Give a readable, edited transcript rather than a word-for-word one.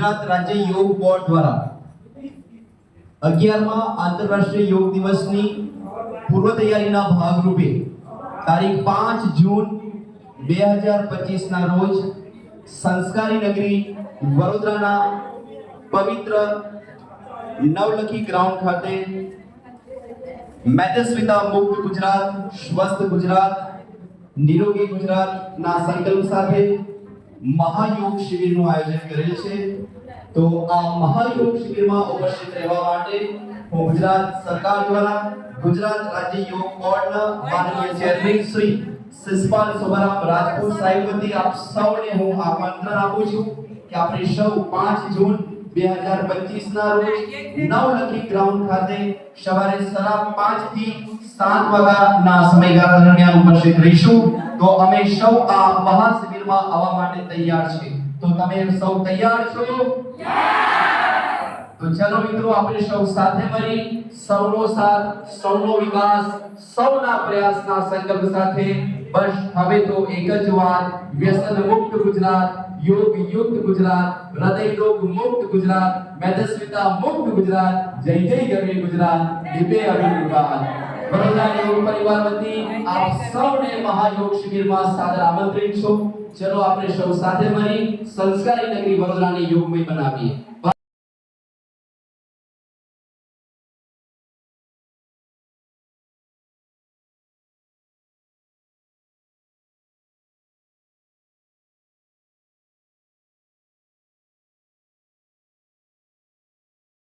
ગુજરાત રાજ્ય યોગ બોર્ડ દ્વારા 11મા આંતરરાષ્ટ્રીય યોગ દિવસની પૂર્વ તૈયારીના ભાગરૂપે તારીખ 5 જૂન 2025 ના રોજ સંસ્કારી નગરી વડોદરાના પવિત્ર નવલખી ગ્રાઉન્ડ ખાતે મેદસ્વીતા મુક્ત ગુજરાત, સ્વસ્થ ગુજરાત, નિરોગી ગુજરાતના સંકલ્પ સાથે મહાયોગ શિબિરનું આયોજન કરેલ છે। તો આ મહાયોગ શિબિરમાં ઉપસ્થિત રહેવા માટે હું ગુજરાત સરકાર દ્વારા ગુજરાત રાજ્ય યોગ બોર્ડના માનનીય ચેરમેન શ્રી શિષપાલ શોભારામ રાજપૂત સાહેબ વતી આપ સૌને હું આમંત્રણ આપું છું કે આપણે સૌ 5 જૂન 2025 ના રોજ નવલખી ગ્રાઉન્ડ ખાતે સવારે 5:30 થી 7 વાગ્યાના સમયગાળા દરમિયાન ઉપસ્થિત રહીશું। તો અમે સૌ આ મહાશિબિરમાં આવવા માટે તૈયાર છે। તો તમે સૌ તૈયાર છો? તો ચાલો મિત્રો, આપણે સૌ સાથે મળી સૌનો સાથ, સૌનો વિકાસ, સૌના પ્રયાસના સંકલ્પ સાથે બસ હવે તો એક જ વાત, વ્યસન મુક્ત ગુજરાત, યોગ યુક્ત ગુજરાત, હૃદય રોગ મુક્ત ગુજરાત, મેદસ્વીતા મુક્ત ગુજરાત, જય જય ગરવી ગુજરાત, દિવ્ય અભિનંદન। વડોદરા યોગ પરિવાર વતી આપ સૌને મહાયોગ શિબિરમાં સાદર આમંત્રિત છો। ચલો આપણે સૌ સાથે મળી સંસ્કારી નગરી વડોદરાને યોગમય બનાવીએ।